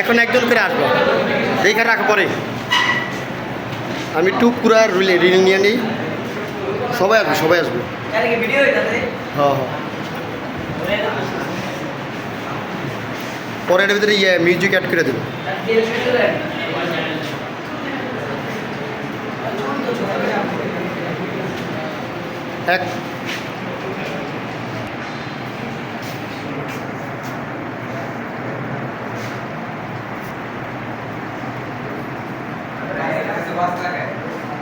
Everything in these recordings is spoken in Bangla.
এখন একজন করে আসবো, এইখানে রাখা পরে আমি টুক পুরা রিলিং নিয়ে নিই। সবাই আসবে, সবাই আসবে। হ্যাঁ হ্যাঁ, পরে এটার ভিতরে মিউজিক অ্যাড করে দেবো। এক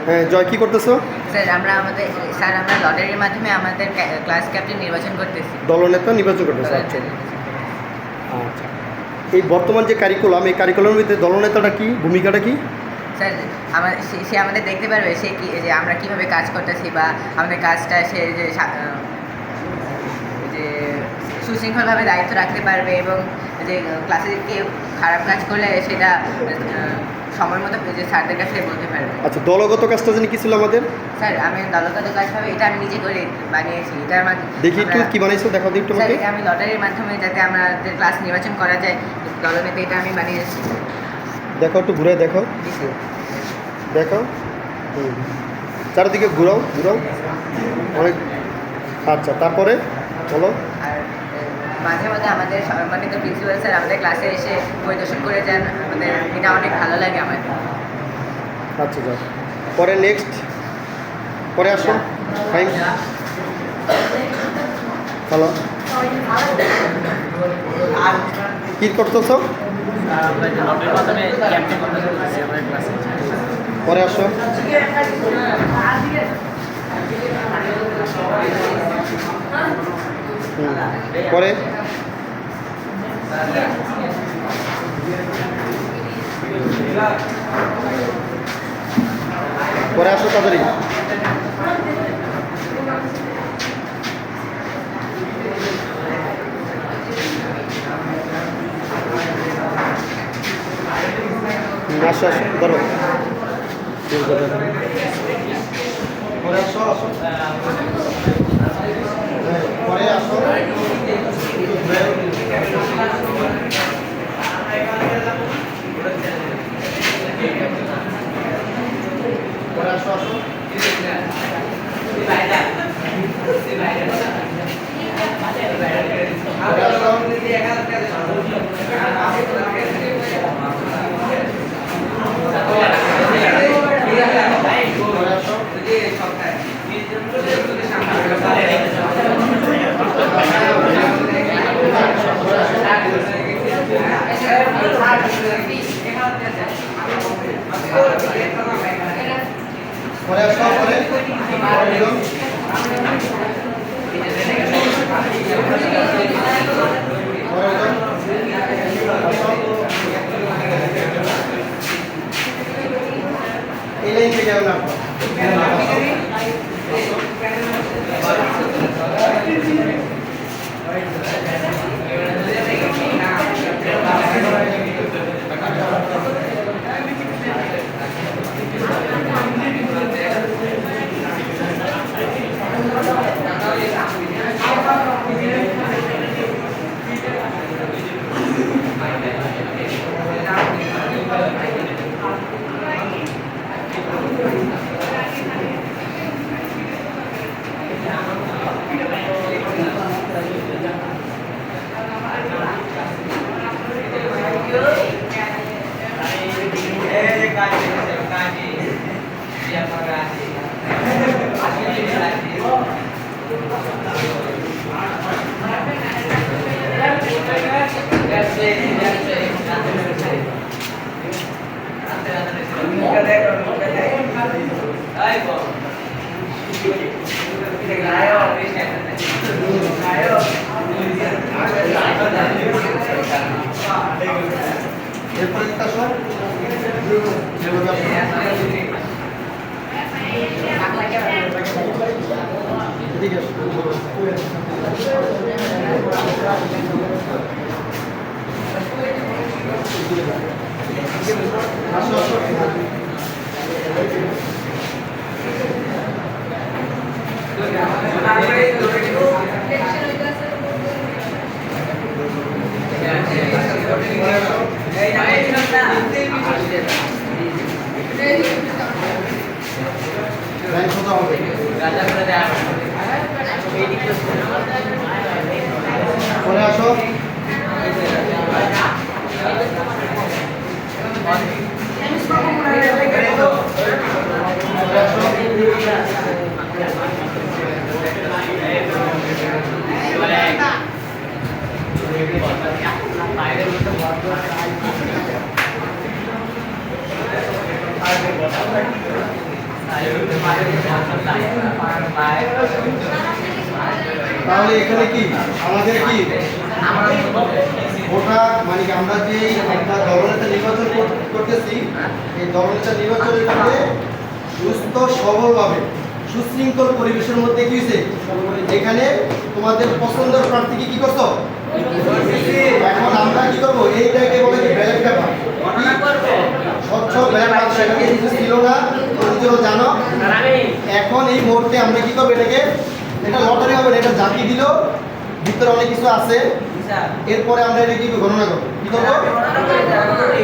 হ্যাঁ, জয় কি করতেছো? স্যার আমরা লটারির মাধ্যমে আমাদের ক্লাস ক্যাপ্টেন নির্বাচন করতেছি। দলনেতা নির্বাচন করতেছো? আচ্ছা আচ্ছা। এই বর্তমান যে কারিকুলাম, এই কারিকুলামের ভিতরে দলনেতাটা কি, ভূমিকাটা কি? স্যার সে আমাদের দেখতে পারবে সে কি যে আমরা কীভাবে কাজ করতেছি বা আমাদের কাজটা সে যে সুশৃঙ্খলভাবে দায়িত্ব রাখতে পারবে এবং যে ক্লাসে কেউ খারাপ কাজ করলে সেটা সময় মতো যে স্যারদের কাছে বলতে পারবে। আচ্ছা, দলগত কাজটা জানি কি ছিল আমাদের? স্যার আমি দলগত কাজ হবে এটা আমি নিজে করে বানিয়েছি। এটার মাধ্যমে দেখি একটু কি বানিয়েছো, দেখাও দিই একটু। স্যার এটা আমি লটারির মাধ্যমে যাতে আমাদের ক্লাস নির্বাচন করা যায় দলনেতা, এটা আমি বানিয়েছি। দেখো একটু ঘুরে দেখো, দেখো চারিদিকে ঘুরাও ঘুরাও অনেক। আচ্ছা, তারপরে বলো। আর মাঝে মাঝে আমাদের সম্মানিত প্রিন্সিপাল স্যার আমাদের ক্লাসে এসে পরিদর্শন করে যান, আমাদের এটা অনেক ভালো লাগে আমার। আচ্ছা, যাও পরে নেক্সট, পরে আসো। ফাইন, হ্যালো, কী করতেছো? পরে আসো। পরে পরে আসো তাড়াতাড়ি। আসো আসো, ধরো। পরে আসো, আসো পরে আসো। পরে আসো, আসো। লাইন সোজা হবে। পরে আসো। পরে আসো। তাহলে এখানে কি আমাদের কি ওটা মানে কি আমরা যে একটা দলনেতা নির্বাচন করতেছি, এই দলনেতা নির্বাচনের জন্য সুস্থ সবলভাবে সুশৃঙ্খল পরিবেশের মধ্যে কি হয়েছে, এখানে তোমাদের পছন্দের প্রার্থীকে কি করছো, এখন আমরা কি করবো এইটাকে বলে কি ব্যালট পেপার, স্বচ্ছ ব্যালট পেপার, সেটা কিন্তু ছিল না, তুমি যেন জানো। এখন এই মুহূর্তে আমরা কি করবো এটাকে, এটা লটারি হবে না, এটা জাতি দিল, ভিতরে অনেক কিছু আছে, এরপরে আমরা এটা কি গণনা করবো, কি করবো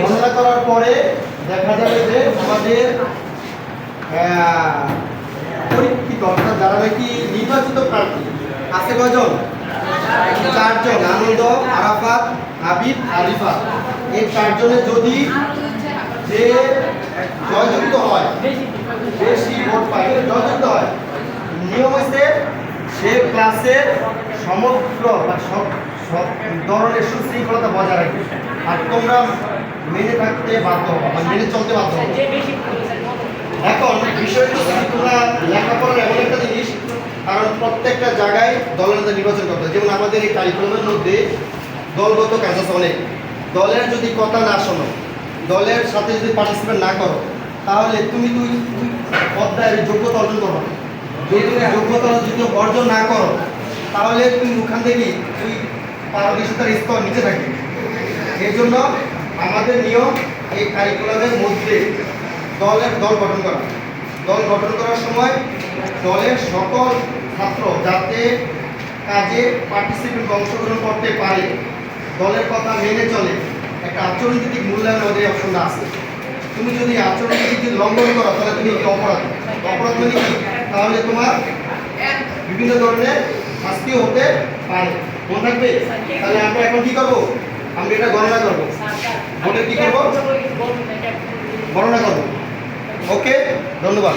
গণনা করার পরে দেখা যাবে যে আমাদের পরীক্ষিত অর্থাৎ যারা নাকি নির্বাচিত প্রার্থী আছে কয়জন, 4 জন, আনন্দ, আরাফাত, হাবিব, আরিফা, এই 4 জনের যদি যে জয়যুক্ত হয়, বেশি ভোট পায়, জয়যুক্ত হয়, নিয়ম হচ্ছে সে ক্লাসের সমগ্র বা সব ধরনের সুশৃঙ্খলতা বজায় রাখবে, আর তোমরা মেনে থাকতে বাধ্য হবে বা মেনে চলতে বাধ্য হবে। এখন বিষয়টা হচ্ছে তোমরা লেখাপড়ার এমন একটা জিনিস, কারণ প্রত্যেকটা জায়গায় দলনেতা নির্বাচন করতে হয়। যেমন আমাদের এই কারিকুলামের মধ্যে দলগত কাজ আছে অনেক, দলের যদি কথা না শোনো, দলের সাথে যদি পার্টিসিপেট না করো, তাহলে তুমি অধ্যায়ের যোগ্যতা অর্জন করো না। যদি তুমি যোগ্যতা যদি অর্জন না করো, তাহলে তুমি ওখান থেকে তুই পারদর্শিতার স্তর নিচে থাকবে। এর জন্য আমাদের নিয়ম এই কারিকুলামের মধ্যে দল গঠন করা, দল গঠন করার সময় দলের সকল ছাত্র যাতে কাজে পার্টিসিপেট অংশগ্রহণ করতে পারে, দলের কথা মেনে চলে, একটা আচরণভিত্তিক মূল্যায়ন আমাদের অপশনটা আছে। তুমি যদি আচরণভিত্তিক যদি লঙ্ঘন করো, তাহলে তুমি অপরাধ মানে কি, তাহলে তোমার বিভিন্ন ধরনের শাস্তিও হতে পারে, মনে থাকবে। তাহলে আমরা এখন কি করবো, আমরা এটা গণনা করবো, ভোটের কি করবো, গণনা করবো। ওকে, ধন্যবাদ।